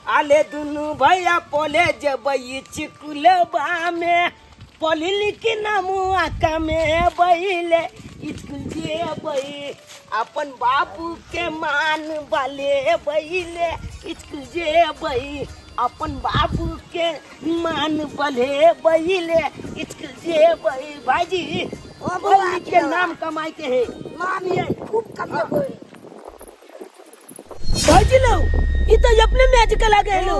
आले दुनु भैया पोले जबई चिकुलबा में पढ़ी लिखी नमुआ कमे बहिले स्कूल जेबई अपन बाबू के मान वाले बहिले स्कूल जेबई अपन बाबू के मान वाले बहिले स्कूल जेबई भाजी पढ़ के नाम कमाई के है मामी खूब कमाई भाजी लो ये तो अपने मैच कला गए लो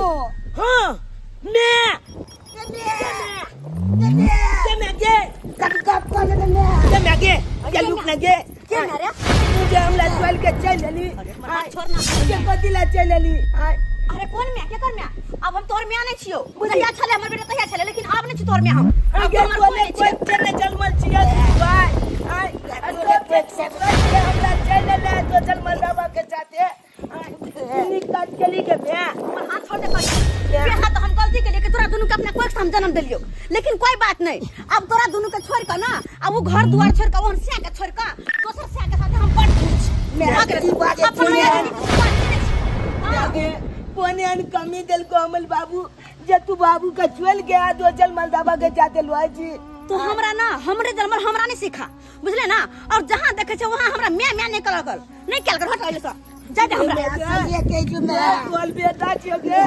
हाँ मैं क्या लुक लगे क्या रे मुझे हमला चल के चल लेली छोड़ना के पतिला चल लेली अरे कौन मैं क्या कर मैं अब हम तोर में आने छियो तहिया छले हमर बेटा तहिया छले लेकिन अब नहीं छी तोर में हम आगे बोले कोई चले जलमल छिया भाई आई हमला चल ले तो जलमल बाबा के साथे निकाल चली के बे हमर हाथ छोड़ दे ये हाथ हम गलती के लेके तोरा दोनों के अपना कोई हम जन्म देलियो लेकिन कोई बात नहीं अब तोरा दोनों के छोड़ के ना अब वो घर दुआर छोड़ के वो सिया के छोड़ के दोसर सिया के साथे हम पढ़ मेरा की बात है कोने अन कमी दिल को अमल बाबू जे तू बाबू का चल गया दो जलमल बाबा के जाते लोई जी तो हमरा ना हमरे जलमल हमरा नहीं सीखा बुझले ना और जहां देखे छे वहां हमरा मैं नहीं कल कर हट आइले सब जा जा हमरा ये के जो मैं बोल बेटा छियो के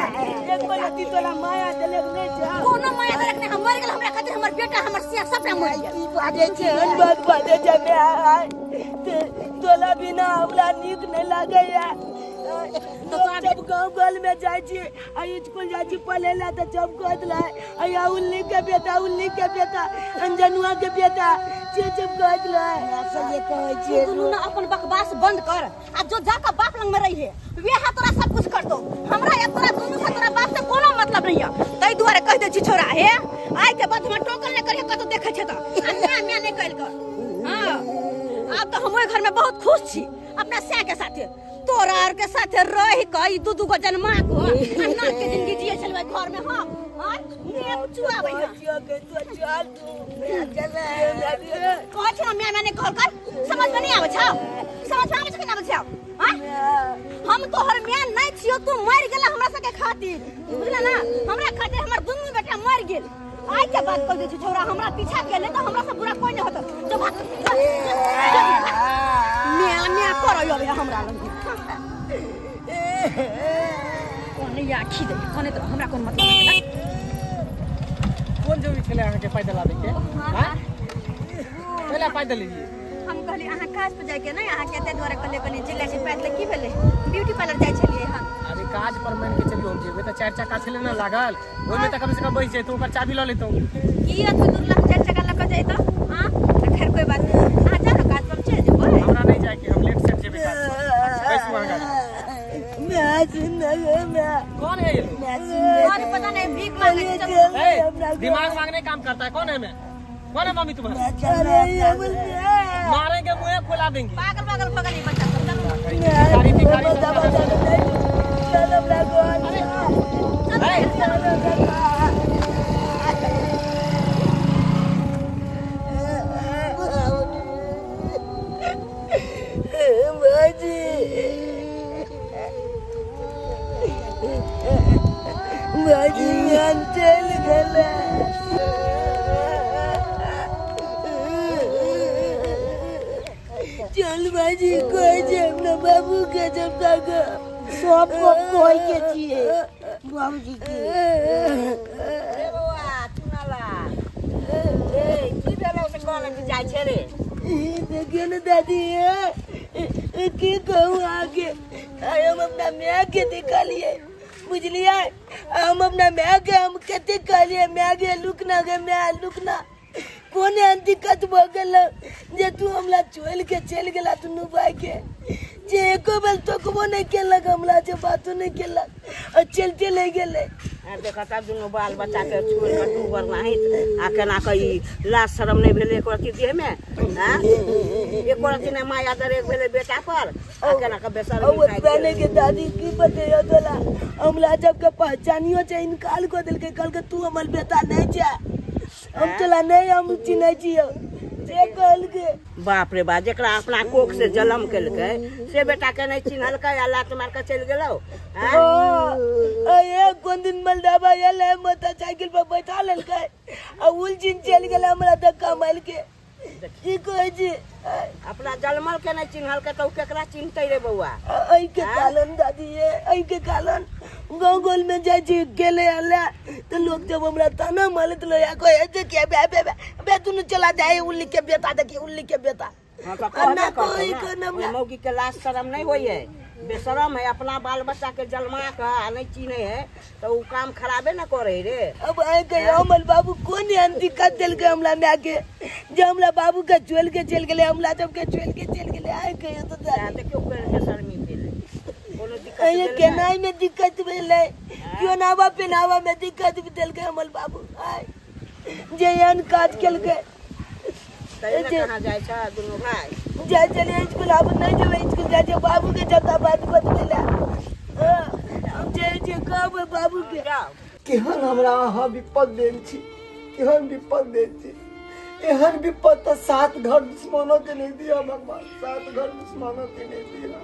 एक बलती तोला माया देले नहीं जा कोनो माया देले नहीं हम मर गेल हमरा खातिर हमर बेटा हमर सिया सब मर गेल की बात छे बात बात छे मैं तोला बिना हमरा नीक नहीं लागे या तो जब गांव गल में जाय छी आई स्कूल जाय छी पढ़े ला त जब कहत ला आई उल्ली के बेटा अंजनुआ के बेटा जब कहत ला ऐसा ये कहै छी तू ना अपन बकवास बंद कर आ जो जाकर बाप लंग में रही है वे हा तोरा सब कुछ कर दो हमरा या तोरा दोनों से तोरा बाप से कोनो मतलब नहीं है तई दुआरे कह दे छी छोरा हे आई के बाद हम टोकन नहीं करिए कतो देखे छ त मैं नहीं कहल कर हां अब तो हम घर में बहुत खुश छी अपना सिया के साथे तोरा और के साथे रह के दू को जन्मा को अन्ना के जिंदगी जिए चलबे घर में हां ने चुआबै ना के तो चल तू चले कह छ मैंने कॉल कर समझ में नहीं आवे छ समझ में आवे छ कि ना आवे छ हां हम तोहर मैं नहीं छियो तू मर गेला हमरा सके खातिर बुझला ना हमरा खातिर हमर दुनू बेटा मर गेल आई के बात कर दे छी छोरा हमरा पीछा केले तो हमरा से बुरा कोई नहीं होत जो मैं करो यो हमरा कोने आखी दे कोने तो हमरा कोन मतलब है कौन जो खेले आने के पैदल आवे के हां पहले पैदल लीजिए हम कहली अहाँ काज पे जाय के नहीं अहाँ केते द्वारा कहले कनी जिला से पैदल की भेले ब्यूटी पार्लर जाय छलिए हम अरे काज पर मान के चलियो जेबे त चार चक्का छले ना लागल ओय में त कम से कम बैठ जैतो ओकर चाबी ल लेतो की अथु दुर्लभ चार चक्का ल के जैतो हां खैर कोई बात नहीं आ जा ना काज पर चल जेबो हमरा नहीं जाय के हम लेट सेट जेबे काज कैसे मांगा मैं जिंदगी में कौन है ये और पता नहीं भीख मांगे दिमाग मांगने काम करता है कौन है मैं कौन है मम्मी तुम्हारी मारेंगे मुंह खोला देंगे पागल पगल ही बच्चा सब भिखारी भिखारी चल बाजी कोई जब ना बाबू के जब तक सबको कोई के चाहिए बाबूजी के बुआ सुनाला ए की भेलो से कॉलेज जाय छे रे देखिए ना दादी की कहूँ आगे हम अपना मैं के दिखा लिए बुझलिए हम अपना मैं के हम कते कहलिए मैं के लुकना के मैं लुकना कोने दिक्कत भ गेल जे तू हमला चोल के चल गेला दुनू भाई के जे एको बेल तोकबो नहीं केलक हमला जे बातो नहीं केलक और चलते ले गेले देखा तब दुनू बाल बच्चा के छोड़ के तू वरना है आ केना कई लाज शरम नहीं भेले एको रति देह में हां एको रति ने माया दरे भेले बेटा पर आ केना के बेसर और बने के दादी की बतेयो तोला हमला जब के पहचानियो छै इनकाल को दिल के कल के तू हमर बेटा नहीं जा हम तोला नहीं हम चिन्है छियो से कहल के बाप रे बा जेकरा अपना कोख से जन्म केलकै से बेटा के नहीं चिन्हलकै आ लात मार के चल गेलौ हां कोन दिन मलदाबा एले मोटरसाइकिल पर बैठा लेलकै आ उलझिन चल गेले हमरा धक्का मार के की कहै छी अपना जलमल के नहीं चिन्हल के तो केकरा चिन्हते रे बउआ आई के कालन दादी ये आई के कालन गांव गोल में जाय छी गेले आला तो लोग जब हमरा ताना मारत लो या कोई ऐसे के बे तू चला जाए उल्ली के बेटा देखी उल्ली के बेटा हां तो कहना कोई कर ना मौगी के लाज शर्म नहीं होई है बेशरम है अपना बाल बच्चा के जलमा का नहीं चीने है तो वो काम खराबे ना करे रे अब आए के अमल बाबू कोन यान दिक्कत दिल के हमला में आके जे हमला बाबू के चोल के चल गेले हमला जब के चोल के चल गेले आए के तो देखियो बेशरमी भेले कोनो दिक्कत ये केनाई में दिक्कत भेले क्यों नावा पे नावा में दिक्कत दिल के अमल बाबू आए जे यान काज केल के तैने कहां जाय छ दुनु भाई जा चले स्कूल अब नहीं जेबे स्कूल जा जे बाबू के जता बात बतलेला हम जे कब बाबू के केहन हमरा अहाँ विपद देन छी केहन विपद देन छी एहन विपद तो 7 घर दुश्मनों के नहीं दिया भगवान 7 घर दुश्मनों के नहीं दिया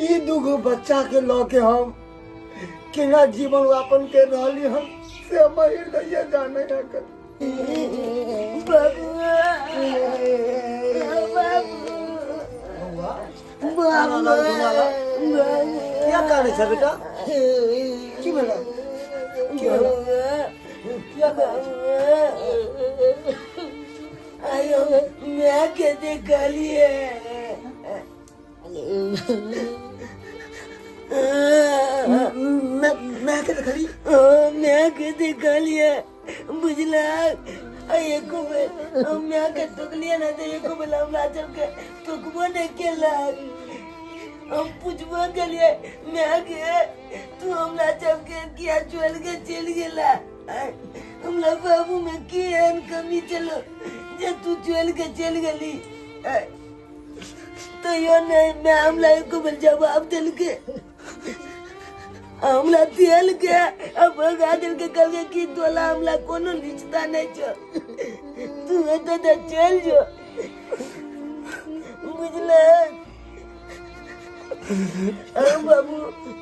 ई दुगो बच्चा के लके हम केना जीवन यापन कर रहली हम से हम हृदय जाने ना कर बाबू क्या कारण है बेटा की बोला आयो मैं के देखलिए मैं के देखली मैं के देखलिए बुझला एको बेर मैं के टोकलिए ना तो एको बेर हमरा जब के टोकबो नहीं केला हम पूछबो गेलिए मैं के तू हमरा जब के किया चल के चल गेला हमरा बाबू में की एन कमी चलो जे तू चल के चल गेली तो यो नहीं मैं हमला एको बेर जवाब दिल के हमला तेल के अब भगा दिल के कल के की तोला हमला कोनो रिश्ता नहीं छो तू तो चल जो बुझला बाबू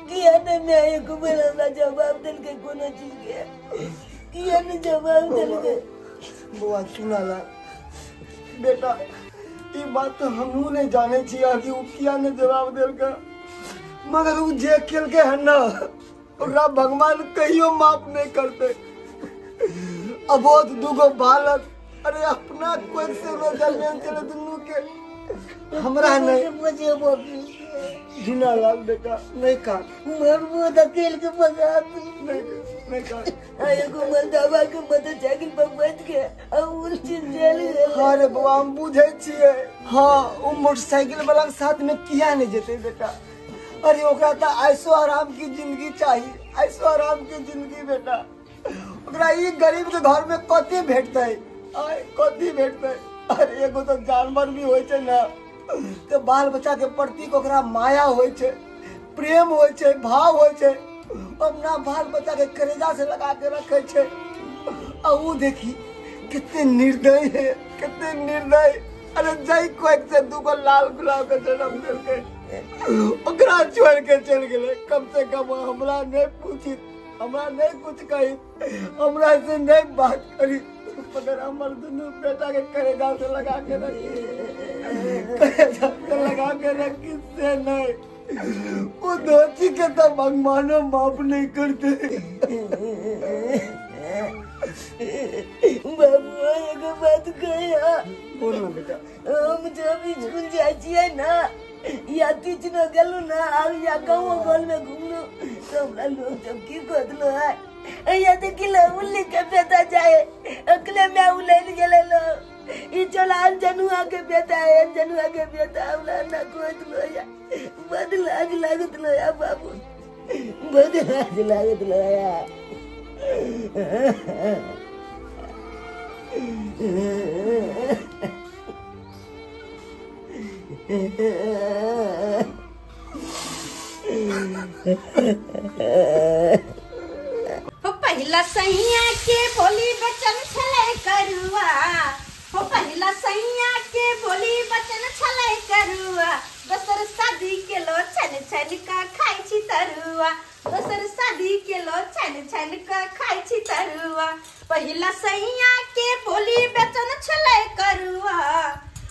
किया ने मैं एको बेर हमरा जवाब दिल के कोनो चीज के किया ने जवाब दिल के बुआ सुनाला बेटा ई बात तो हमहू नहीं जाने छिया कि उ किया ने जवाब देल के मगर उ जे खेल के है ना ओकरा भगवान कहियो माफ नहीं करते अबोध दुगो बालक अरे अपना कोई से रो जलमेन चले दुनू के हमरा नहीं मुझे बाबू झुना लाल बेटा नहीं काट मरबो तो खेल के भगा नहीं काट एगो मलदाबा के मोटरसाइकिल पर बैठ के उल्टी चल गेल अरे बाबा हम बुझे छिए हाँ वो मोटरसाइकिल वाला के साथ में किया नहीं जेते बेटा अरे ओकरा तो ऐसो आराम की जिंदगी चाहिए ऐसो आराम की जिंदगी बेटा ओकरा ई गरीब के घर में कथी भेटते आय कथी भेटते अरे एगो तो जानवर भी होय छै ना तो बाल बच्चा के प्रति ओकरा माया होय छै प्रेम होय छै भाव होय छै अपना बाल बच्चा के कलेजा से लगा के रखे छै आ ऊ देखी कितने निर्दयी है कितने निर्दयी अरे जय कोई से दूगो लाल गुलाब के जन्म दिल के ओकरा छोड़ के चल गेले कम से कम हमरा नहीं पूछी हमरा नहीं कुछ कही हमरा से नहीं बात करी मगर हमर दोनों बेटा के कलेजा से लगा के रखी कलेजा से लगा के रखी से नहीं वो दोषी के तो भगवानो माफ नहीं करते बाबू एगो बात कहिया बोल ना बेटा हम जब स्कूल जाय छियै ना या तीच न गेलू ना आब या गाँव गोल में घूमलू तो हमरा लोग जब की कहलो है या देखिलो उल्ली के बेटा जाए अकले में उलैल गेले लो ई चला जनुआ के बेटा है जनुआ के बेटा हमरा ना कहलो या बदलाज लागत लो या बाबू बदलाज लागत लो या पहिला सैया के बोली बचन छले करुआ हो पहिला सैया के बोली बचन छले करुआ दोसर शादी के लो छन छन का खाई छी तरुआ दोसर शादी के लो छन छन का खाई छी तरुआ पहिला सैया के बोली बचन छलै करुआ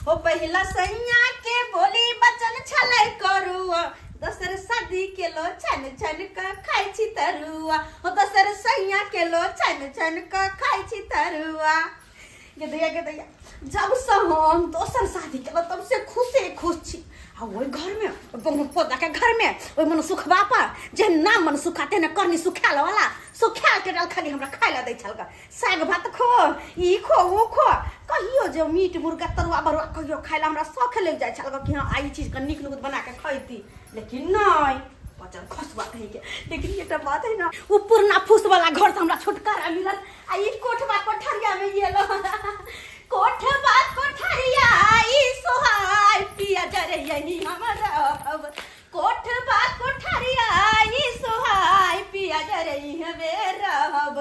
ओ पहिला सैया के बोली बचन छलै करुआ दोसर शादी के लो छन छन का खाई छी तरुआ ओ दोसर सैया के लो छन छन का खाई छी तरुआ ये दैया जब से हम दोसर शादी के लो तब से खुश छी आ ओइ घर में बंगो पोता के घर में ओइ मन सुखबा पर जे नाम मन सुखाते न करनी सुखाल वाला सुखाल के डाल खाली हमरा खाइला दै छल का साग भात खो ई खो ओ खो कहियो जे मीट मुर्गा तरुआ बरुआ कहियो खाइला हमरा शौक लग जाय छल कि हां आई चीज का निक बना के खैती लेकिन नहीं पचन खसबा कहे के लेकिन ये बात है ना वो पुरना फूस वाला घर से हमरा छुटकारा मिलत आ ई कोठबा कोठरिया में ये लो कोठबा कोठरिया ई सोहाय पिया जरे यही हमरा अब कोठबा कोठरिया ई सोहाय पिया जरे हवे रहब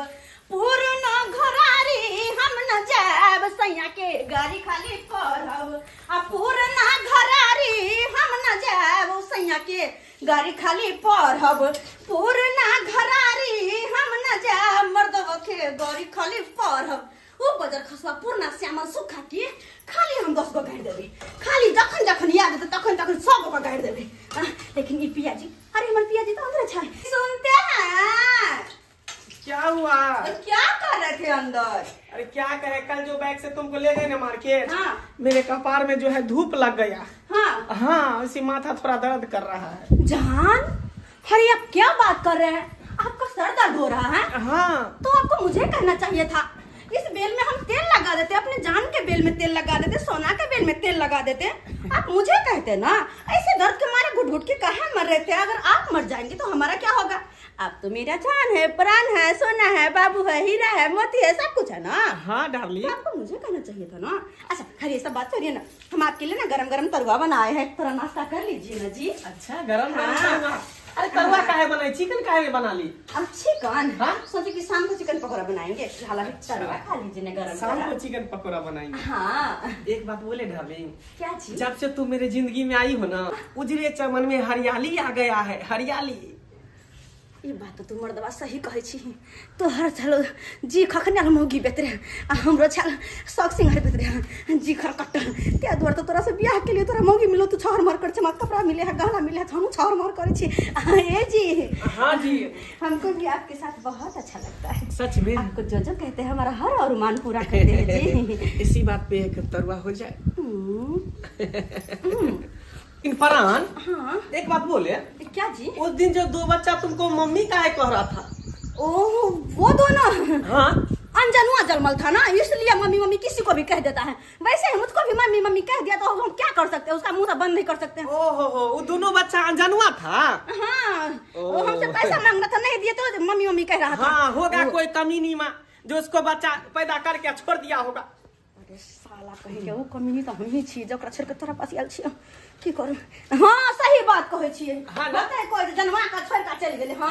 पुरना घरारी हम न जाब सैया के गाड़ी खाली करब आ पुरना घरारी हम न जाब सैया के गाड़ी खाली पढ़ब पुरना घरारी हम न जाब मर्दवा के गाड़ी खाली पढ़ब ओ बजर खसवा पुरना श्यामल सुखा के खाली हम 10 गो गाड़ देबे खाली जखन जखन याद आते तखन तखन 100 गो गाड़ देबे लेकिन ई पियाजी अरे हमर पियाजी तो अंदर छै सुनते हैं क्या हुआ? क्या कर रहे थे अंदर? अरे क्या करे, कल जो बैग से तुमको ले गए ना मार्केट, हाँ। मेरे कपार में जो है धूप लग गया। हाँ हाँ, इसी माथा थोड़ा दर्द कर रहा है। जान, अरे आप क्या बात कर रहे हैं? आपका सर दर्द हो रहा है? हाँ। तो आपको मुझे कहना चाहिए था। इस बेल में हम तेल लगा देते, अपने जान के बेल में तेल लगा देते, सोना के बेल में तेल लगा देते। आप मुझे कहते ना, ऐसे दर्द के मारे घुट घुट के कहाँ मर रहे थे। अगर आप मर जाएंगे तो हमारा क्या होगा? आप तो मेरा जान है, प्राण है, सोना है, बाबू है, हीरा है, मोती है, सब कुछ है ना। हाँ डार्लिंग, तो आपको मुझे कहना चाहिए था ना। अच्छा खैर ये सब बात छोड़िए ना, हम आपके लिए ना गरम गरम तरुआ बनाए हैं, थोड़ा नाश्ता कर लीजिए ना जी। अच्छा गरम गरम हाँ। तरुआ। अरे तरुआ काहे बनाई, चिकन काहे बना ली? अब चिकन, हाँ? सोचे कि शाम को चिकन पकौड़ा बनाएंगे, हालांकि तरुआ खा लीजिए ना गरम शाम को गरम। चिकन पकौड़ा बनाएंगे। हाँ एक बात बोले डार्लिंग, क्या चीज? जब से तू मेरे जिंदगी में आई हो ना, उजरे चमन में हरियाली आ गया है, हरियाली। ये बात तो तू मर्दवा सही कहे छी। तो हर चलो जी खखने मोगी बेतरे आ हमरो छल शौक सिंगार बेतरे जी खर कट्टर ते दुआर तो तोरा से बियाह के लिए तोरा मोगी मिलो, तू छौर मार कर चमक कपड़ा मिले है, गहना मिले है, हम छौर मार करे छी। ए जी हाँ जी, हमको भी आपके साथ बहुत अच्छा लगता है। सच में आपको जो जो कहते हैं हमारा हर अरमान पूरा करते हैं जी। इसी बात पे एक तरुआ हो जाए। इनफरान, हाँ एक बात बोले, क्या जी? उस दिन जो 2 बच्चा तुमको मम्मी काहे कह रहा था? ओह वो दोनों हाँ अनजनुआ जन्मल था ना, इसलिए मम्मी मम्मी किसी को भी कह देता है। वैसे ही मुझको भी मम्मी मम्मी कह दिया तो हम क्या कर सकते हैं, उसका मुंह तो बंद नहीं कर सकते हैं। ओहो हो, वो दोनों बच्चा अनजनुआ था। हाँ वो हमसे पैसा मांग रहा था, नहीं दिए तो मम्मी मम्मी कह रहा था। हाँ होगा कोई कमीनी माँ जो उसको बच्चा पैदा करके छोड़ दिया होगा। अरे साला कहेंगे वो कमीनी तो हम ही छी जकरा छोड़ के तोरा पास आयल छी। की करू? हाँ सही बात कहे छिए। हाँ ना? बताए कोई जनवा का छोड़ का चल गेले। हाँ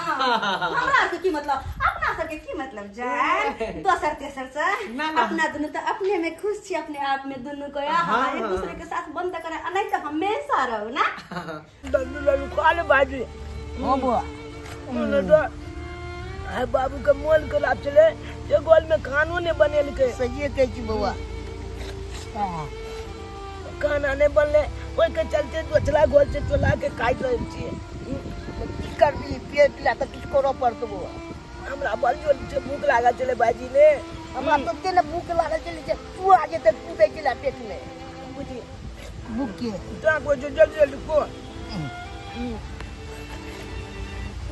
हमरा के की मतलब, अपना सब के की मतलब जान, दोसर तेसर से ना, ना। अपना दोनों तो अपने में खुश छी, अपने आप में दोनों को हाँ, एक दूसरे के साथ बंद करे, नहीं तो हमेशा रहो ना। लल्लू लल्लू काले बाजी। हाँ बुआ, बाबू के मोल के लाभ चले, ये गोल में कानून ने बने लिखे। सही है छी बुआ। खाना नहीं बनले, ओए के चलते दोचला गोल से चला के काट रहे छिए। की करबी, पेट ला त किसको रो पड़तो बुआ। हमरा बड़ जोर से भूख लागा चले बाजी ने। हमरा तो तेने भूख लागल चली जे तू आगे तक कूदे चला पेट में। बुझी भूख के ता को जो जल्दी जल्दी को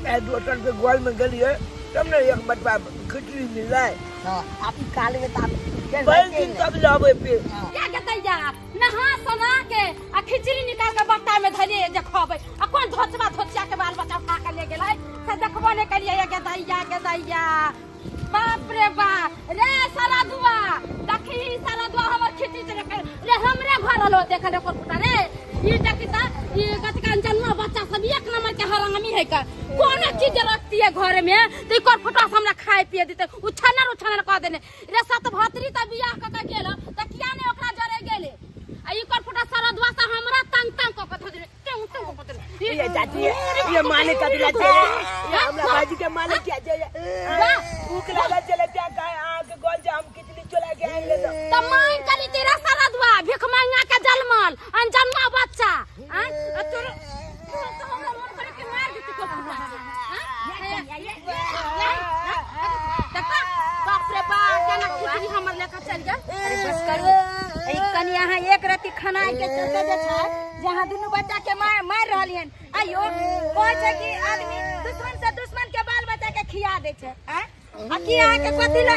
ए दोटन के गोल में गलिए, तुमने एक बटवा खिचड़ी मिला है। हां आप काले में ताप बैल दिन कब लावे पे क्या कहतैया नहा सोना के आ खिचड़ी निकाल के बट्टा में धरिए जे खबै, आ कोन धोचबा धोचिया के बाल बच्चा उठा के ले गेलै से देखबो ने करिए। के दैया बाप रे बाप रे सारा दुआ देखी सारा दुआ हमर खिचड़ी रे हमरे घर लो देख रे कोटा रे ई देखता ई गतका जन्म बच्चा सब एक नंबर के हरामी है का कौन चीज रखती है घर में तो कोन फटा हमरा खाए पिए देते उछानर कह देने रे सत भतरी त बियाह क के गेल त किया ने ओकरा जरे गेले आ ई कोन फटा सारा दुआ से हमरा तंग क के धो देने ये जाती है ये माने का दिला छे ये हमरा बाजी के माने क्या छे भूख लगा चले क्या का आंख गोल जाम कितनी चला के आएंगे तो मांग कली तेरा सारा दुआ भिख मांगा के जलमल अनजन्मा बच्चा हैं तो हमरा मन करे के मार देती को बाप रे बाप केना खिचड़ी हमर लेकर चल जा अरे बस करू ई कनी यहां एक राती खाना के चलते जे छै जहां दुनु बच्चा के मार रहलियन आयो कहै छै कि आदमी दुश्मन से दुश्मन के बाल बच्चा के खिया दे छै हैं अकी अहाँ के कथि ला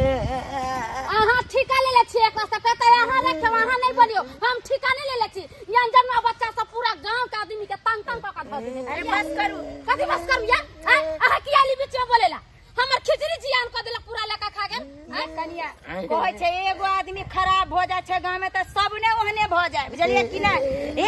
अहाँ ठिका ले छी एक से कहते अहाँ रखे अहाँ नहीं बनियो हम ठिका नहीं ले छी यहाँ जन्मा बच्चा सब पूरा गांव के आदमी के तंग तंग पका धर देने अरे बस करू कथि बस करू या अहाँ की आली बीच में बोलेला हमर खिचड़ी जियान क देला पूरा लेका खा गेल हैं कनिया कहै छै एगो आदमी खराब हो जाय छै गांव में त सबने ओहने भ जाय बुझलिए कि ना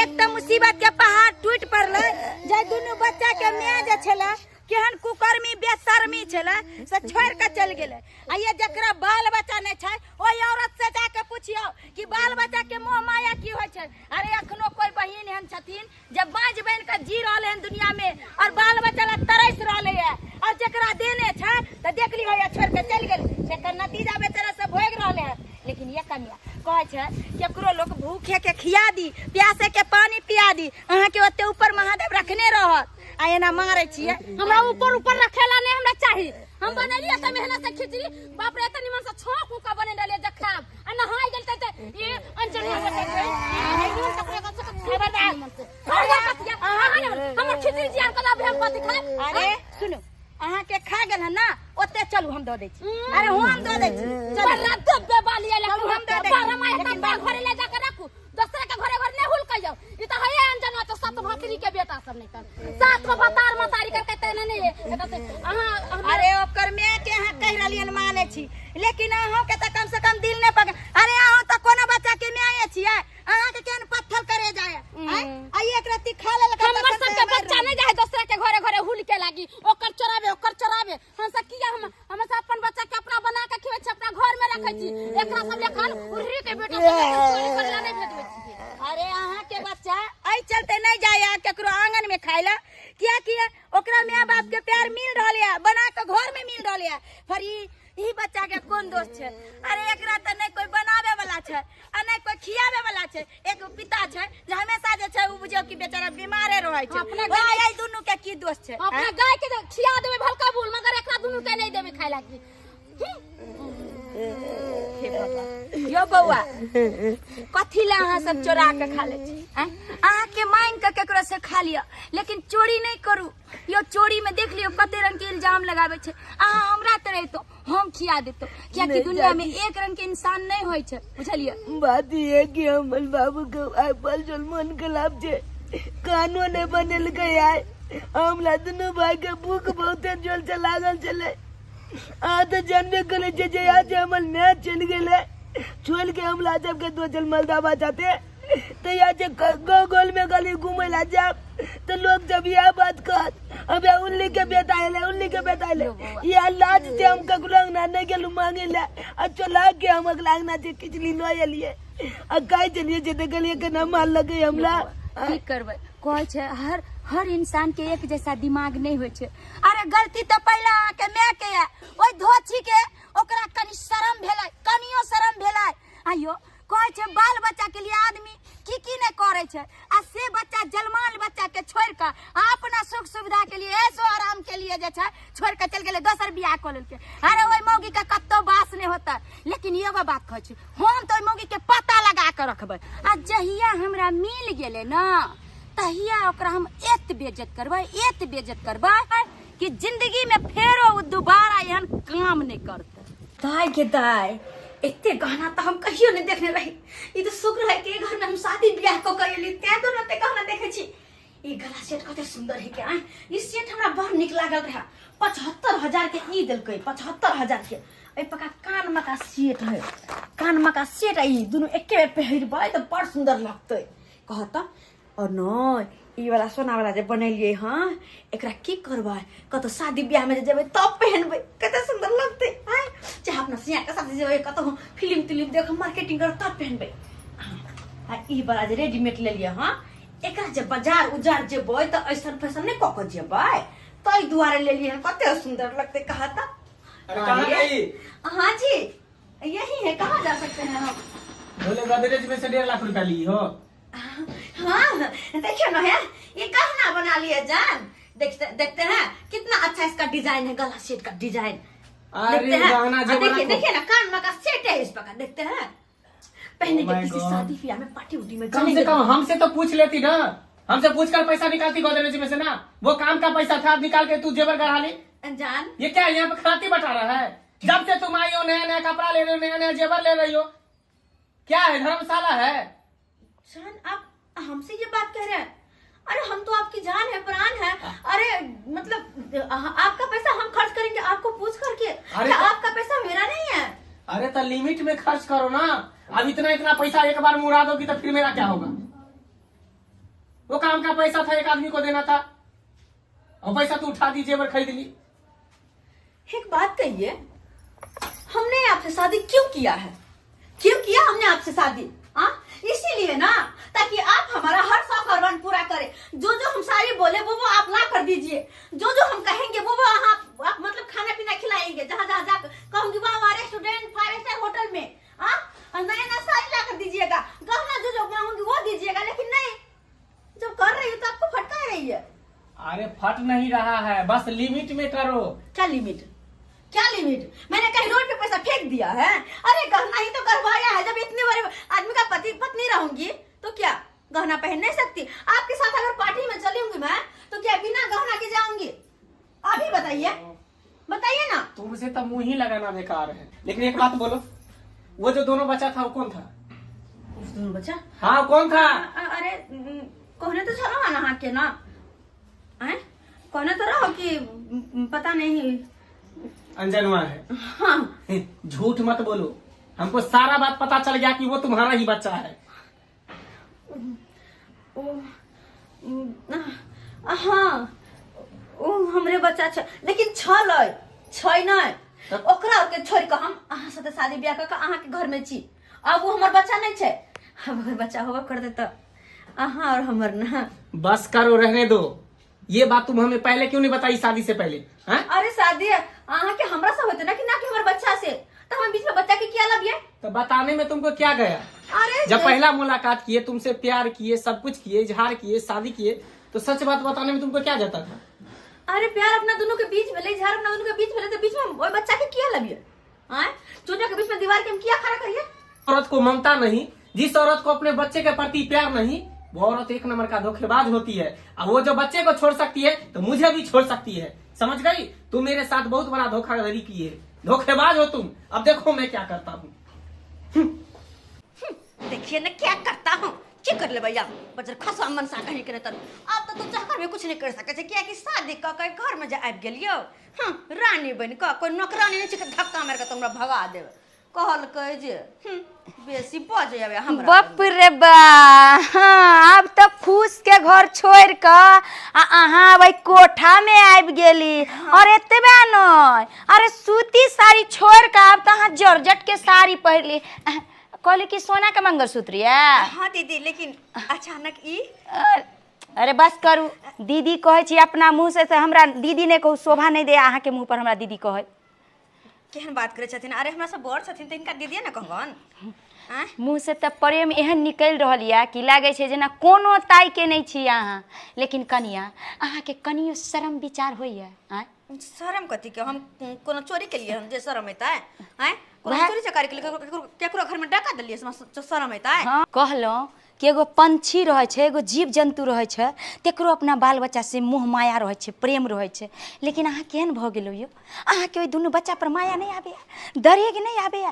एक त मुसीबत के पहाड़ टूट पड़ले जे दुनु बच्चा के मां जे छला केहन कुकर्मी बेशर्मी छला से छोड़ के चल गेले आ ये जकरा बाल बच्चा नहीं छै ओई औरत से जाके पूछियो कि बाल बच्चा के मोह माया की होय छै अरे अखनो कोई बहिन एहन छथिन जब बाज बन के जी रहले हैं दुनिया में और बाल बच्चा ला तरस रहले है और जकरा देने छै त देख ली होय छोड़ के चल गेल एकर नतीजा बेचारा सब भोग रहले हैं लेकिन ये कनिया कहै छै केकरो लोग भूखे के खिया दी प्यासे के पानी पिया दी अहाँ के ओते ऊपर महादेव रखने रहत आ एना मारे छिए हमरा ऊपर ऊपर रखेला नहीं हमरा चाहिए हम बनलिए त मेहनत से खिचड़ी बाप रे एत निमन से छोक उका बने डालिए जखाब आ नहाई गेल त ये अंजलि हमर खिचड़ी जियान कला हम कथि खाए अरे सुनो अहाँ के खा गेल है ना ओते चलू हम द दे छी अरे हम द दे छी चल रात पे बाली आले हम द दे बारह माह तक बा घरे ले जाके रखू दूसरे के घरे घर नहीं हुल कह जाओ ई त है अंजना तो सत भातरी के बेटा सब नहीं कर सात को भतार मतारी करके तने नहीं है अहाँ अरे ओकर में के अहाँ कह रहलियन माने छी लेकिन अहाँ के त कम से कम दिल नहीं पक अरे अहाँ त कोनो बच्चा के न्याय छियै अहाँ के केन पत्थर करे जाय आ एक राती खा ले हमर सब के बच्चा नहीं जाय दूसरे के घरे घरे हुल के लागी ओकर चराबे हम सब किया हम सब अपन बच्चा के अपना बना के खिबै छी अपना घर में रखै छी एकरा सब लेखन उर्री के बेटा चोरी करला नहीं भेजबै छी अरे अहाँ के बच्चा आई चलते नहीं जाय केकरो आंगन में खाइला किया ओकरा माय बाप के प्यार मिल रहल है बना के घर में मिल रहल है पर ई बच्चा के कोन दोस्त छै अरे एकरा त नहीं कोई बनावे वाला छै आ नहीं कोई खियावे वाला छै एक पिता छै जे हमेशा जे छै उ बुझियो कि बेचारा बीमारे रहै छै अपना गाय आई दुनु के की दोस्त छै अपना गाय के खिया देबे भलका बोल मगर एकरा दुनु के नहीं देबे खाइला की यो बौआ कथी ला अहाँ सब चोरा के खा ले छी अहाँ के मांग के केकरो से खा लिया लेकिन चोरी नहीं करू यो चोरी में देख लियो कते रंग के इल्जाम लगावे छै अहाँ हमरा तरह तो हम खिया देतो क्या कि दुनिया में एक रंग के इंसान नहीं होय छै बुझलिए बात ये कि हमर बाबू के आइपल जलमन के लाभ छे कानून ने बनल गया हमला दुनु भाई के भूख बहुते जोर से लागल चले आ तो जानबे करे जे आज हमर मैच चल गेले छोड़ के हमला जब के दो जल मलदाबा जाते तो या जे गोल में गली घूमे ला जा तो लोग जब यह बात कहत अब उल्ली के बेटा आइले ये लाज से हम ककरो ना नहीं गेलु मांगे ला अच्छा लाग के हम लागना जे किचली लो एलिए आ काई चलिए जे गलिए के ना मार लगे हमला की करबै कहै छै हर इंसान के एक जैसा दिमाग नहीं होय छै अरे गलती तो पहले आ के मैं के ओइ धोछी के ओकरा कनी शर्म भेलै कनियो शर्म भेलै आयो कहै छै बाल बच्चा के लिए आदमी की नहीं करे छै आ से बच्चा जलमाल बच्चा के छोड़ के अपना सुख सुविधा के लिए ऐसो आराम के लिए जे छै छोड़ के चल गेले दोसर बियाह क लेलके अरे ओइ मौगी का कत्तो बास नहीं होता लेकिन एगो बात कहै छी हम तो ओइ मौगी के पता लगा के रखबै आ जहिया हमरा मिल गेले ना तहिया ओकरा हम एत बेइज्जत करबै कि जिंदगी में फेरो दोबारा एहन काम नहीं करते दाई के दाई एते गहना तो हम कहियो नहीं देखने रही ई तो शुक्र है कि घर में हम शादी ब्याह को कइली ते तो नते गहना देखे छी ई गला सेट कते सुंदर है के आ ई सेट हमरा बड़ निक लागल रहा 75000 के ई देलकै 75000 के ए पका कान में का सेट है कान में का सेट ई दोनों एके बेर पहिरबै तो बड़ सुंदर लगतै कहता और न ई वाला सोना वाला जे बनैलिए हां एकरा की करबै कतो शादी ब्याह में जेबै तब पहनबै कते सुंदर लगतै हां चाहे अपना सिया के साथ जेबै कतो फिल्म देख मार्केटिंग कर तब पहनबै आ ई वाला जे रेडीमेड ले लिया हां एकरा जब बाजार उजार जेबै तो ऐसा फैसन नहीं कक जेबै तई दुआरे ले लिए कते सुंदर लगते कहा था। अरे कहाँ गई? हाँ जी यही है, कहाँ जा सकते हैं हम? बोले गोदरेज में से 1.5 लाख रुपया ली हो। हाँ देखिए ना है ये गहना बना लिए जान, देखते हैं कितना अच्छा इसका डिजाइन है, गला सेट का डिजाइन अरे देखते हैं। गहना जो देखिए बना देखिए ना कान का सेट है इस पर, देखते हैं पहने के किसी शादी ब्याह में पार्टी उटी में कम से चलेंगे। कम हमसे तो पूछ लेती ना, हमसे पूछकर पैसा निकालती गोदरेज में से ना। वो काम का पैसा था, निकाल के तू जेवर गढ़ा ली। जान ये क्या यहाँ पे खराती बता रहा है? जब से तुम आई हो नया नया कपड़ा ले रही हो, नया नया जेवर ले रही हो, क्या है धर्मशाला है? जान आप हमसे ये बात कह रहे हैं? अरे हम तो आपकी जान है, प्राण है। अरे मतलब आपका पैसा हम खर्च करेंगे आपको पूछ करके? अरे क्या आपका पैसा मेरा नहीं है? अरे तो लिमिट में खर्च करो ना। अब इतना इतना पैसा एक बार मुड़ा दोगी तो फिर मेरा क्या होगा? वो काम का पैसा था, एक आदमी को देना था, और पैसा तो उठा दी, जेवर खरीद ली। एक बात कहिए, हमने आपसे शादी क्यों किया है? क्यों किया हमने आपसे शादी? हाँ इसीलिए ना, ताकि आप हमारा हर शौक और मन पूरा करें। जो जो हम सारी बोले वो आप ला कर दीजिए, जो जो हम कहेंगे वो आप मतलब खाना पीना खिलाएंगे। जहाँ जहाँ जाकर कहूंगी वहाँ रेस्टोरेंट 5 स्टार होटल में नया नया साड़ी ला कर दीजिएगा, गहना जो जो मांगूंगी वो दीजिएगा। लेकिन नहीं, जब कर रही हो तो आपको फटका रही है। अरे फट नहीं रहा है, बस लिमिट में करो। क्या लिमिट? क्या लिमिट? मैंने कहीं रोड पे पैसा फेंक दिया है? अरे गहना ही तो करवाया है। जब इतने बड़े आदमी का पति पत्नी रहूंगी तो क्या गहना पहन नहीं सकती? आपके साथ अगर पार्टी में चली हूँ मैं तो क्या बिना गहना के जाऊंगी? अभी बताइए, बताइए ना। तुमसे तो मुंह ही लगाना बेकार है। लेकिन एक बात बोलो, वो जो दोनों बच्चा था वो कौन था? उस दोनों बच्चा? हाँ कौन था? अरे कहने तो चलो ना के ना, कहने तो रहो कि पता नहीं अंजनुआ है। हाँ झूठ मत बोलो, हमको सारा बात पता चल गया कि वो तुम्हारा ही बच्चा है। हाँ ओ हमरे बच्चा छ, लेकिन छै नहीं ओकरा के छोड़ के हम अहाँ साथे शादी ब्याह कर अहाँ के घर में छी। अब वो हमर बच्चा नहीं छे। अब अगर बच्चा होगा कर दे तो अहाँ और हमर ना। बस करो, रहने दो। ये बात तुम हमें पहले क्यों नहीं बताई शादी से पहले? हाँ? अरे शादी अहाँ के हमरा से होते ना कि हमर बच्चा से, तो हम बीच में बच्चा के क्या लब है? तो बताने में तुमको क्या गया? अरे जब पहला मुलाकात किए, तुमसे प्यार किए, सब कुछ किए, इजहार किए, शादी किए, तो सच बात बताने में तुमको क्या जाता था? अरे प्यार अपना दोनों के बीच में ले, इजहार अपना दोनों के बीच में ले, तो बीच में वो बच्चा के क्या लब है? चोटा के बीच में दीवार के हम क्या खड़ा करिए? औरत को ममता नहीं, जिस औरत को अपने बच्चे के प्रति प्यार नहीं, वो औरत एक नंबर का धोखेबाज होती है। अब वो जो बच्चे को छोड़ सकती है तो मुझे भी छोड़ सकती है, समझ गई? तुम मेरे साथ बहुत बड़ा धोखाधड़ी की है, धोखेबाज हो तुम। अब देखो मैं क्या करता हूँ। देखिए ना क्या करता हूँ। की कर ले भैया बजर खसा मन सा कहीं करे तर अब तो तू चाहकर भी कुछ नहीं कर सके क्या कि शादी क के घर में जा आबि गेलियो। रानी बन का कोई नौकरानी नहीं छिके धक्का मार के तुमरा भगा देब कहल कह जे बेसी बजे आवे हमरा। बाप रे बा, हाँ, अब तो फूस के घर छोड़ के अहाँ भाई कोठा में आबि गेली। और एतबे न, अरे सूती साड़ी छोड़ के अब तो अहाँ जॉर्जेट के साड़ी पहिरली। कहली कि सोना के मंगलसूत्र है। हाँ दीदी, लेकिन अचानक ई अरे बस करू, दीदी कहे छी अपना मुंह से हमरा दीदी ने कहू, शोभा नहीं दे अहाँ के मुंह पर हमरा दीदी कहे। केहन बात करे छथिन? अरे हमरा सब बड़ छथिन त इनका दीदी न कहबन। मुँह से तो प्रेम एहन निकल रही है कि लगे छे जेना कोनो ताई के नहीं छी अहाँ। लेकिन कनिया अहाँ के कनियो शर्म विचार होइए? शर्म कथी के? हम कोनो चोरी के लिए हम जे शर्म एता है कोनो चोरी चकारी के लिए केकरो घर में डका देलिए शर्म एता है? हाँ, कहलो कि एगो पंछी रहे छे, एगो जीव जंतु रहे छे, तेकरो अपना बाल बच्चा से मोह माया रहे छे, प्रेम रहे छे। लेकिन अहाँ केहन भ गेलो यो? अहाँ के ओइ दुनू बच्चा पर माया नहीं आबे, दरेग नहीं आबे,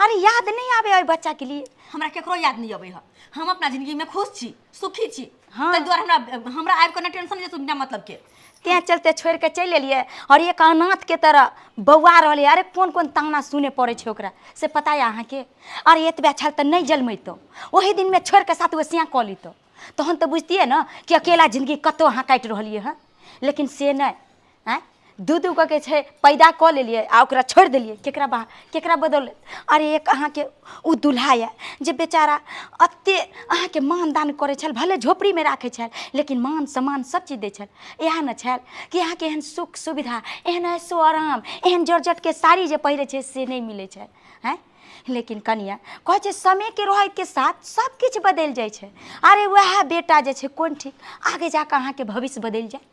अरे याद नहीं आबे ओइ बच्चा के लिए? हमरा केकरो याद नहीं आबे है। हम अपना जिंदगी में खुश छी, सुखी छी। हाँ। तै द्वारा हमरा आबि के टेंशन जे बिना मतलब के त्या चलते छोड़ के चल एलिए। और एक अनाथ के तरह बौआ रही। अरे कौन कौन ताना सुने पड़े छे ओकरा से पता है अहाँ के? अरे एतबे छल तो नहीं जलमैतो, वही दिन में छोड़ के साथ सिया कऽ लीतो, तहन तो बुझतिए ना कि अकेला जिंदगी कतो अहाँ काटि रहिए हैं। लेकिन से नहीं, दू दू के छै पैदा कऽ लेलिए आ ओकरा छोड़ि देलिए केकरा बदौलत। अरे एक अहाँके उ दुल्हा है जे बेचारा अत्ते अहाँके मान दान करै छल, भले झोपड़ीमे राखै छल लेकिन मान सम्मान सब चीज दै छल। इएह न छल कि अहाँके एहन सुख सुविधा, एहन ऐशो आराम, एहन जर्जटके साड़ी जे पहिरे छै से नहीं मिलै छै हैं। लेकिन कनिया कहै छै समय के रहै के साथ सब किछु बदलि जाइ छै। अरे वह बेटा जे छै कोन ठीक आगे जाकर अहाँके भविष्य बदलि जाए,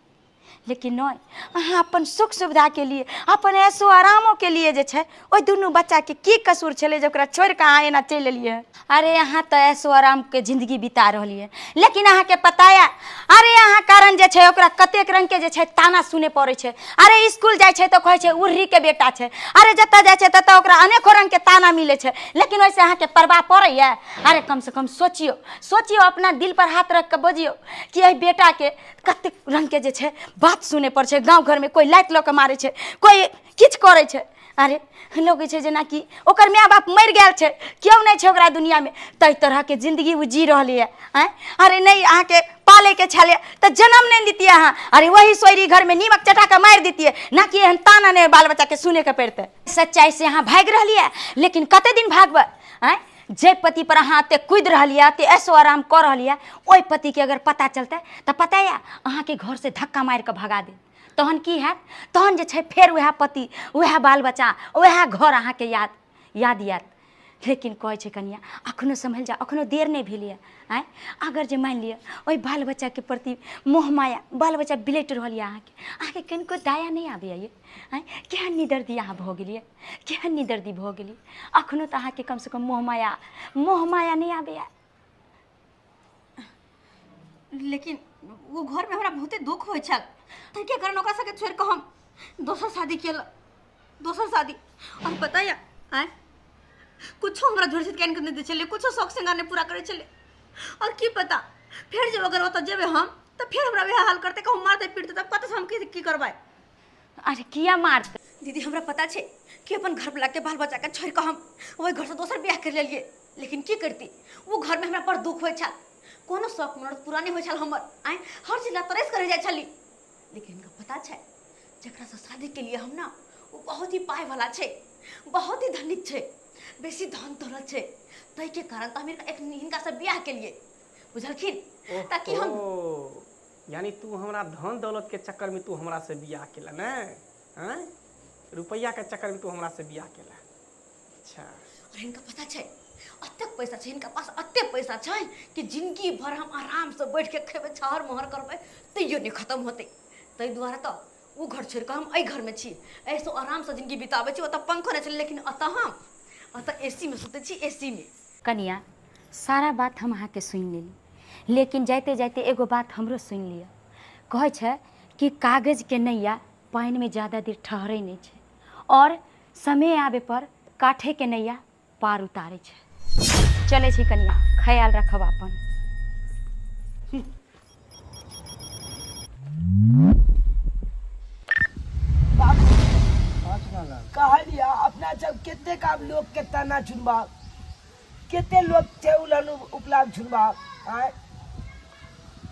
लेकिन नहीं, अहाँ अपन सुख सुविधा के लिए, अपन ऐशो आरामों के लिए जे छै ओइ दुनू बच्चा के की कसूर छलै जे ओकरा छोड़ि कऽ अहाँ एना चलि एलियै। अरे अहाँ तो ऐशो आराम के जिंदगी बिता रहलियै, लेकिन अहाँके पता है अरे अहाँ कारण जे छै ओकरा कतेक रंग के जे छै ताना सुने पड़ै छै। अरे स्कूल जाइ छै तो कहै छै उर्री के बेटा छै, अरे जतऽ जाइ छै ततऽ ओकरा अनेको रंग के ताना मिलै छै, लेकिन वैसे अहाँके परवाह पड़ैया? अरे कम से कम सोचियो अपना दिल पर हाथ रख के बजियो कि एहि बेटा के कतेक रंग के जे छै बात सुने पड़ छै। गाँव घर में कोई लाइत लऽ के मारे छै, कोई किछु करे छै। अरे लगे छै जेना कि ओकर माय बाप मरि गेल छै, क्यों नहीं छै ओकरा दुनिया में, तै तरह के जिंदगी वो जी रहली है। अरे नहीं अहाँके पाले के छले तो जन्म नहीं दीतिए अहाँ, अरे वही सोयरी घर में नीमक चटा के मारि दीतिए, ना कि एहन ताना ने बाल बच्चा के सुने के पड़ते। सच्चाई से अहाँ भाग रहली है, लेकिन कते दिन भागबै? जे पति पर अहाँ एते कूद रहलिए, एते ऐशो आराम कर रहलिए, ओहि पति के अगर पता चलते तो पता है अहाँ के घर से धक्का मार के भगा दे, तहन की हैत? तहन जे छै फेर वह पति, वह बाल बच्चा, वह घर अहाँ के याद आयत। लेकिन कहै छै कनिया अखनो संभल जा, अखनो देर नहीं भेलिए। अगर जे मान लिअ ओहि बाल बच्चा के प्रति मोह माया, बाल बच्चा बिलैट रहलिए अहाँके कनिको दया नहीं आबैया ये? केहन निदर्दी अहाँ भऽ गेलिए, केहन निदर्दी भऽ गेलिए? अखनो तो अहाँके कम से कम मोह माया नहीं आबैया। लेकिन वो घर में हमरा बहुते दुख होइ छल, ताहिके कारण ओकरा सबके छोड़ि कऽ हम दोसर शादी केल, दोसर शादी। और पता या कुछो हमरा झोर छिट नहीं दै छलै, कुछो शौक श्रृंगार नहीं पूरा करे छलै। और की पता फिर जब अगर ओतऽ जेबै हम तो फिर हमरा वह हाल करते, कहूँ मारते पीटते, तब पता हम की करबै? अरे किया मारते? दीदी हमरा पता छै कि अपन घर वाला के बाल बच्चा के छोड़ के हम वही घर से दोसर ब्याह कर लेलिए, लेकिन की करती वो घर में हमरा पर दुख होइ छल, कोनो शौक मनोरथ पूरा नहीं होइ छल हमर। हर चीज ला तरस करे जाइ छली। लेकिन इनका पता छै जकरा से शादी के लिए हम ना वो बहुत ही पाए वाला छै, बहुत ही धनिक छै, बेसी धन दौलत छै, तै के कारण तो हम इनका से ब्याह के लिए बुझलखिन, ताकि हम। यानी तू हमरा धन दौलत के चक्कर में तू हमरा से बियाह केला ने? रुपया के चक्कर में तू हमरा से बियाह केला? अच्छा। और इनका पता छै अतेक पैसा छै, इनका पास अतेक पैसा छै कि जिंदगी भर हम आराम से बैठ के खेबे, छहर मोहर करबे, तैयो नहीं खत्म होते। तै दुआरे तो वो घर छोड़ के हम एहि घर में छी, ऐसो आराम से जिंदगी बिताबे छी। ओतऽ पंखो नहीं चले, लेकिन अतः एसी में सुते छी, एसी में। कनिया सारा बात हम अहाँ के सुन लेली, लेकिन जाते जाते एगो बात हमरो सुन लिया। कहे छै कि कागज के नैया पानी में ज़्यादा देर ठहरे नहीं छै, और समय आवे पर काठे के नैया पार उतारे छै। चले छी कनिया, ख्याल रखब अपन। कहलिया अपना जब केते का लोग के ताना झुनबा, केते लोग छै उलन उपलाग झुनबा।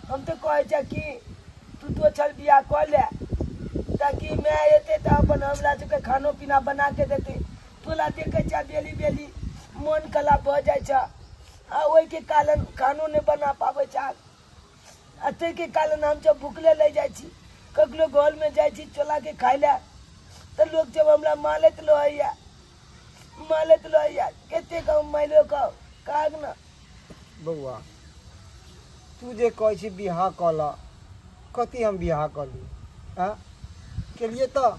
हम तो कहे छै कि तू तो चल बियाह कर ले, ताकि मैं एते तो अपन हमरा सबके खानो पीना बना के देते। तोला देखे छै बेली बेली मन कला भऽ जाइ छै, आ ओहि के कारण खानो नहीं बना पाबै छै। अते के कारण हम जब भूखले ले जाइ छी, ककरो घर में जाइ छी चोला के खाइ ले, तो लोग जब हमरा मालत लो आइया केते कम माइलो काग ना। बउआ तू जे कहै छी बियाह कला, कथी हम बियाह कली? केलिए तो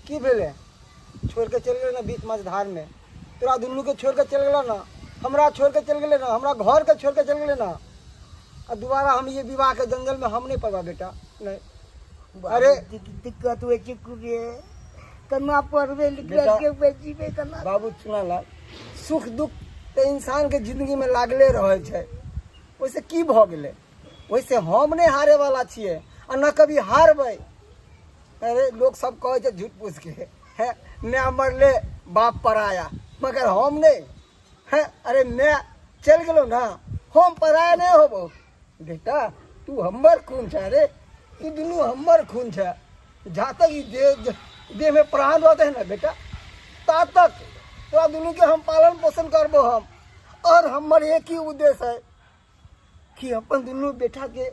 की भेले? छोड़ के चल गए ना बीच मझधार में, तोरा दुनू के छोड़ के चल गए ना, हमरा छोड़ के चल गए ना, हमरा घर के छोड़ के चल गए ना। और दोबारा हम ये विवाह के जंगल में हम नहीं पड़वा बेटा, नहीं। अरे दिक्कत हुए करना पड़वे, जीवे करना। बाबू सुना ला, सुख दुख तो इंसान के जिंदगी में लागले रहे छै, वैसे की भ गेले? वैसे हम नहीं हारे वाला छिए, और न कभी हारबे। अरे लोग सब कहे छै झूठ पूछ के है, मैं मरले बाप पर आया, मगर हम नहीं है। अरे मैं चल गलो ना, हम पराया नहीं होबो बेटा। तू हमर खून छै रे, ई दुनू हमर खून छै। जहाँ तक ये देह में प्राण रहते हैं ना बेटा, ता तक तोरा दुनू के हम पालन पोषण करबो हम। और हमार एक ही उद्देश्य है कि अपन दुनू बेटा के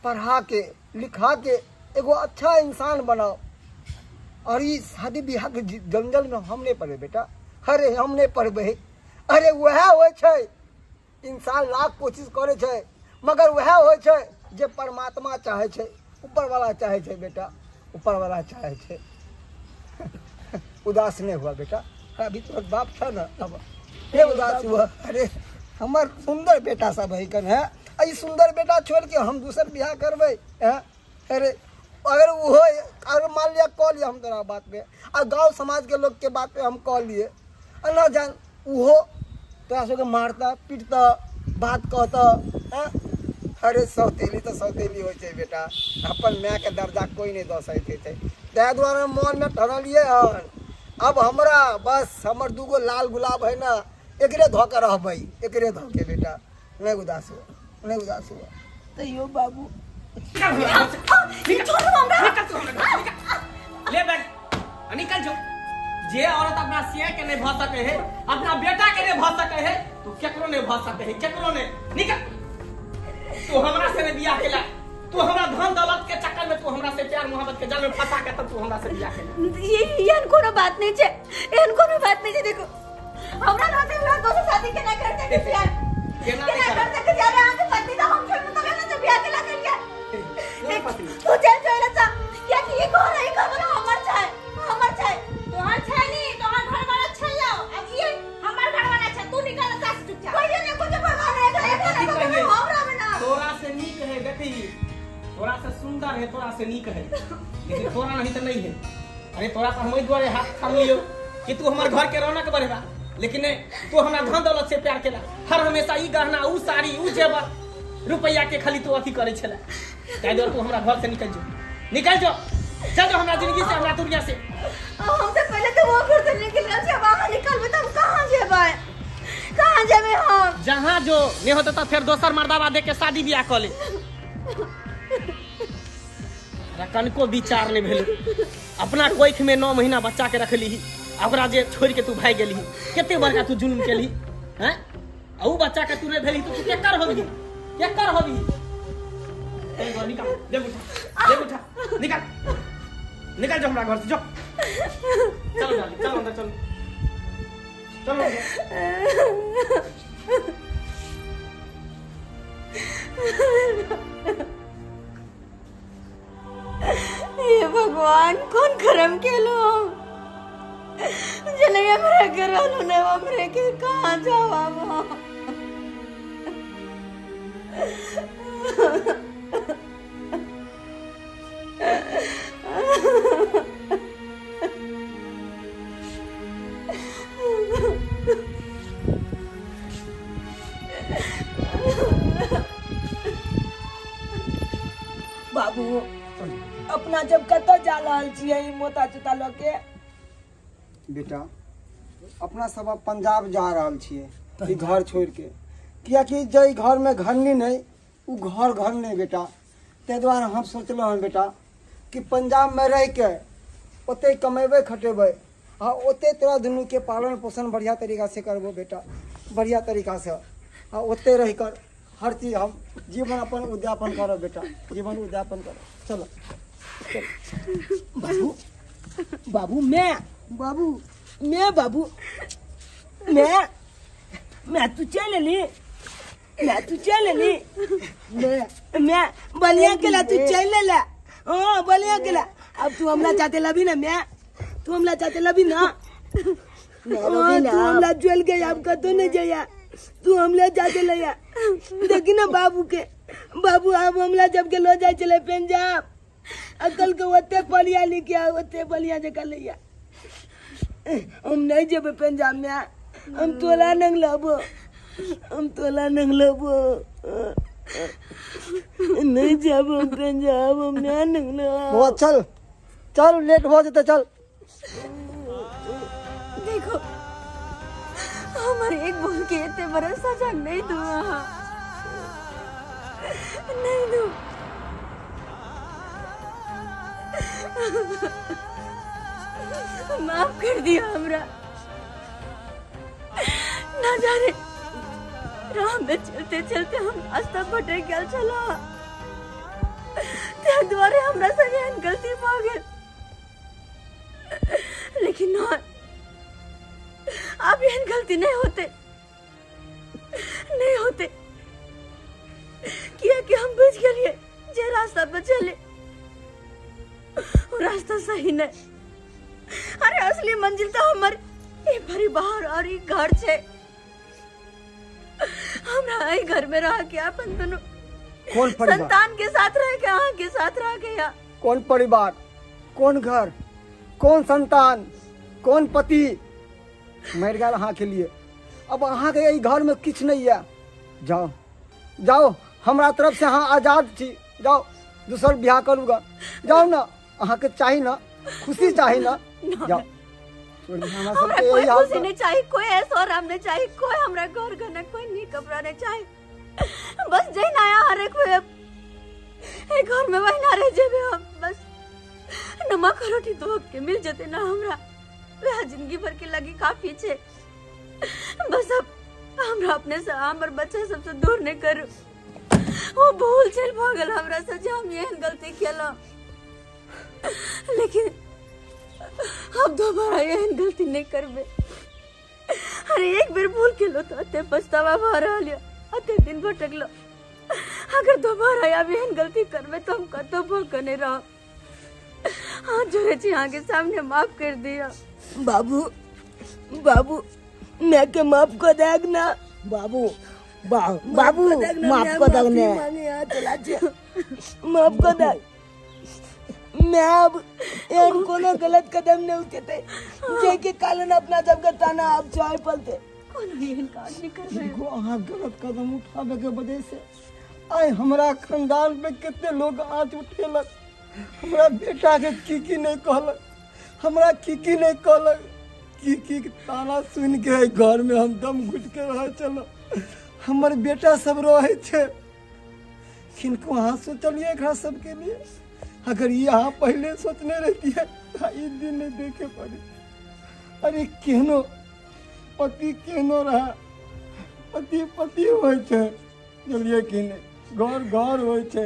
पढ़ा के लिखा के एगो अच्छा इंसान बनाओ। और ये शादी ब्याह के जंगल में हम नहीं पढ़े बेटा, अरे हम नहीं पढ़बे। अरे वह हो छै इंसान लाख कोशिश करे छै, मगर वह हो छै जे परमात्मा चाहे छै, ऊपर वाला चाहे छै बेटा, ऊपर वाला चाहे छै। उदास नहीं हुआ बेटा, अभी तो बाप था ना, अब ये उदास हुआ। अरे हमार सुंदर बेटा सब है कन है, आई सुंदर बेटा छोड़ के हम दूसर ब्याह करबे हैं? अरे अगर वो अगर मान लिया कह लिया हम तोरा बात पे, और गांव समाज के लोग के बात पे हम कह लिए, और ना जान वो तोरा सबके मारता पीटता बात कहता है। अरे सौतेली तो सौतेली हो छै बेटा, अपन माय के दर्जा कोई नहीं दे सकै छै। तै द्वारा मन में ठहरलिए हन। अब हमरा बस हमर दूगो लाल गुलाब है ना, एकरे धोके रहबै, एकरे धोके बेटा। नहीं उदास हुआ, नहीं उदास हुआ। तैयो बाबू ले बैठ निकल जो। जे औरत अपना सिया के नहीं भ सके है, अपना बेटा के नहीं भ सके है, तू केकरो नहीं भ सके है, केकरो नहीं। निकल, तू हमरा से नहीं बियाह केला, तू हमरा धन दौलत के चक्कर में तू हमरा से प्यार मोहब्बत के जाल में फंसा के तब तू हमरा से बियाह केला। ये कोनो बात नहीं छे, एहन कोनो बात नहीं छे। देखो हमरा रहते हुआ दोसर शादी के ना करते के प्यार केना के ना करते के जाने आके पति तो हम छोड़ तो ना से ब्याह केला करिया। तू चल चल सा क्या कि ये घर है, घर वाला हमर छै, हमर छै। तोहर छै नहीं, तोहर घर वाला छै लो। अब ये हमर घर वाला छै, तू निकल सा से चुपचाप। कोई नहीं कुछ परवाह नहीं, हमरा में ना। तोरा से नीक है देखी, तोरा से सुंदर है, तोरा से नीक है, लेकिन तोरा नहीं तो नहीं है। अरे तोरा तो हम द्वारे हाथ थाम लियो कि तू हमारे घर के रौनक बढ़ेगा, लेकिन तू हमरा धन दौलत से प्यार केला। हर हमेशा ई गहना, ऊ साड़ी, ऊ जेवर, रुपया के खाली तू अथी करे छला। ताहि दुआरे तू हमरा घर से निकल जो, निकल जो, चल जो हमरा जिंदगी से, हमरा दुनिया से। हमसे पहले तो वो घर से निकल गया, अब आगे निकल में तुम कहां जेबै? कहां जेबै हम? जहां जो नहीं होता तो फिर दोसर मर्दावा दे के शादी ब्याह कर ले। कनको विचार नहीं भेल, अपना कोख में 9 महीना बच्चा के रखली, ओकरा जे छोड़ के तू भाग गेली, केते बड़का तू जुल्म केली हैं? ऊ बच्चा के तू नहीं भेली तो तू केकर होबी, केकर होबी? निकल, दे उठा, निकल, निकल जो हमरा घर से, जो। चलो जल्दी, चलो अंदर, चलो, चलो ये भगवान कौन करम के लो जने हमरा घर वालों ने हमरे के कहां जावा वो। बाबू अपना जब कत जा रहल छियै ई मोता चुता ल के बेटा, अपना सब अब पंजाब जा रहल छियै ई घर छोड़ के, कियाकि जे घर में घरनी नहीं, उ घर नहीं बेटा। ते द्वारे हम सोचलहुँ हन बेटा कि पंजाब में रह के ओते कमेबे खटेबे, हाँ ओते तोरा दुनू के पालन पोषण बढ़िया तरीका से करबो बेटा, बढ़िया तरीका से। हाँ ओते रह कर हर चीज हम जीवन अपन उद्यापन करो बेटा, जीवन उद्यापन करो। चलो बाबू, बाबू मैं बाबू मैं तू चल ली, मैं बलिया केला तू चल ले। हाँ बलिया केला, अब तू हमला चाहते लबी ना, मैं तू हमला चाहते लबी ना। हाँ तू हमला ज्वेल गया, अब कतो नहीं जाया, तू हमला चाहते लिया। देखी ना बाबू के, बाबू अब हमला जब के लो जाए चले पंजाब, अकल के ओते बलिया लेके आ, ओते बलिया जगह लिया। हम नहीं जेबे पंजाब में, हम तोला नंग लबो, नहीं जाबो पंजाब, हम ना नंग लब। वो चल चल, लेट हो जाते, चल। देखो हमारे एक बोल के इतने बड़ा सजा नहीं दूंगा, नहीं दूं। माफ कर दिया हमरा। ना जाने राह में चलते चलते हम रास्ता भटक गया चला, ते द्वारे हमरा से एहन गलती भ गेल। लेकिन ना, अब एहन गलती नहीं होते कि हम बुझ गए जे रास्ता पर चले वो रास्ता सही नहीं। अरे असली मंजिल तो हमर ई परिवार और ई घर छे। हमरा ई घर में रह के अपन दोनों कौन परिवार? संतान के साथ रह के अहाँ के साथ रह गया। कौन परिवार, कौन घर, कौन संतान, कौन पति मर गया अहाँ के लिए। अब अहाँ के ई घर में किछ नहीं है। जाओ जाओ, हमरा तरफ से अहाँ आजाद छी। जाओ, दूसर ब्याह करूँगा। जाओ ना, अहाँ के चाही ना, खुशी चाही ना, जाओ। हमरा कोई खुशी नहीं चाहिए, कोई ऐसा आराम नहीं चाहिए, कोई हमरा घर गना, कोई नी कपड़ा नहीं चाहिए। बस जई नया हर एक घर में वही ना रह जेबे हम। बस नमक और रोटी दो के मिल जते ना हमरा, वह जिंदगी भर के लगी काफी छे। बस अब हमरा अपने से हमर बच्चा सबसे दूर नहीं करू। वो भूल चल भगल हमरा से जे हम एहन गलती केला। लेकिन अब दोबारा एहन गलती नहीं करबे। अरे एक बेर भूल केलो तो अते पछतावा भ रहल है, अते दिन भटकलो। अगर दोबारा अब एहन गलती करबे तो हम कतो भोकने रह। हाथ जोड़े छी अहाँ के सामने, माफ कर दिया। बाबू बाबू मैं के माफ कर देग ना। बाबू बाबू माफ कर देग ने, चला जे माफ कर देग। मैं अब एहन कोनो गलत कदम नहीं उठाते जे के कारण अपना सबके ताना आप चाय पलते। कोनो एहन काज नहीं करबे। देखो, अहाँ गलत कदम उठावे के वजह से आइ हमरा खानदान पे कितने लोग आँच उठेलक। हमरा बेटा के की नहीं कहलक, हमरा की नहीं कहलक। की ताना सुन के घर में हम दम घुट के रह चलो। हमर बेटा सब रहे छे, किनको अहाँ सोचलिए एकरा सबके लिए। अगर ये अहाँ पहले सोचने रहती है तो ई दिन नहीं देखे पड़े। अरे केहनो पति केहनो रहा, पति पति होय छे, चलिए कि नहीं, घर घर होय छे।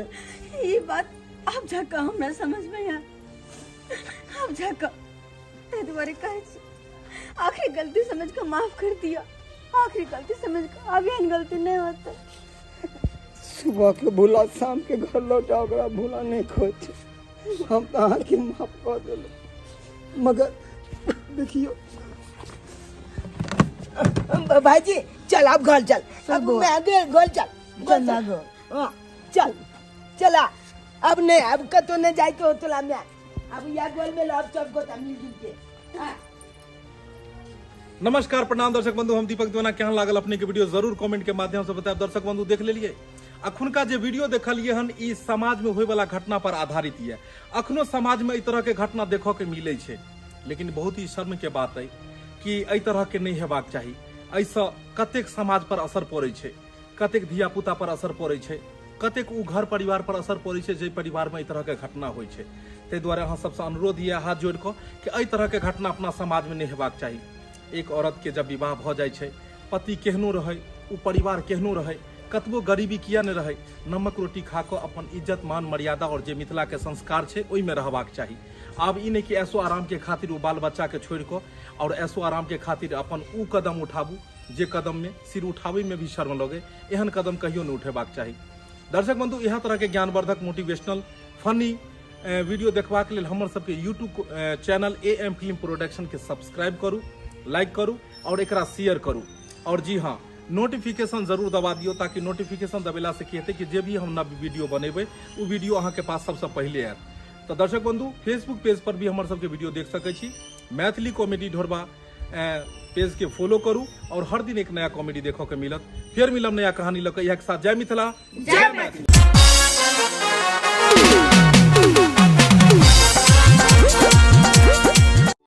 ये बात आप जाकर हमरा समझ में आ। आप जाकर ते द्वारे कहे छी आखिरी गलती समझ कर माफ कर दिया। आखिरी गलती समझ कर अब एहन गलती नहीं होता। सुबह के भूला शाम के घर लौटा, ओकरा भूला नहीं खोज। हम तो अहाँ के माफ कर दिलो, मगर देखियो भाईजी चल अब घर चल। अब मैं आगे घर चल चल चला। अब नहीं, अब कतो नहीं जाए के होतला में। अब या गोल में लॉब सब को मिल जुल के। हाँ। नमस्कार, प्रणाम दर्शक बंधु, हम दीपक दीवाना। केहन लागल अपने के वीडियो जरूर कमेंट के माध्यम से बताएब। दर्शक बंधु देख लेलिए, अखुनका जे वीडियो देखलिए हन ई समाज में होय वाला घटना पर आधारित है। अखनो समाज में ई तरह के घटना देखो के मिले छे, लेकिन बहुत ही शर्म के बात है कि एहि तरह के नहीं हेबाक चाही। ऐसा कतेक समाज पर असर पड़े छे, कतेक धिया पुता पर असर पड़े छे, कतेक उ घर परिवार पर असर पड़े छे जे परिवार में ई तरह के घटना होय छे। ताहि दुआरे अहाँ सबसे अनुरोध ये हाथ जोड़ के कि एहि तरह के घटना अपना समाज में नहीं हेबाक चाही। एक औरत के जब विवाह भ जाय छे, पति केहनो रहे, उ परिवार केहनो रहे, कतबो गरीबी किया न रहे, नमक रोटी खा के अपन इज्जत मान मर्यादा और जे मिथिला के संस्कार छे ओहि में रहबाक चाही। आब ई नहीं कि ऐसो आराम के खातिर वो बाल बच्चा के छोड़ के और ऐसो आराम के खातिर अपन उ कदम उठाबू जे कदम में सिर उठावे में भी शर्म लगे। एहन कदम कहियो नहीं उठेबाक चाही। दर्शक बंधु, यह तरह के ज्ञानवर्धक, मोटिवेशनल, फनी वीडियो देखबाक लेल हमर सबके YouTube channel AM film production के सब्सक्राइब करू, लाइक करू और एकरा शेयर करू। और जी हाँ, नोटिफिकेशन जरूर दबा दियो, ताकि नोटिफिकेशन दबेला से की हेतै कि जे भी हम नव वीडियो बनेबै वो वीडियो अहाँ के पास सबसे पहले आयत। तो दर्शक बंधु, फेसबुक पेज पर भी हमर सबके वीडियो देख सकै छी। मैथिली कॉमेडी ढोरबा पेज के फॉलो करू और हर दिन एक नया कॉमेडी देखो के मिलत। फिर मिलब नया कहानी लऽ कऽ। इएह के साथ जय मिथिला, जय मैथिली।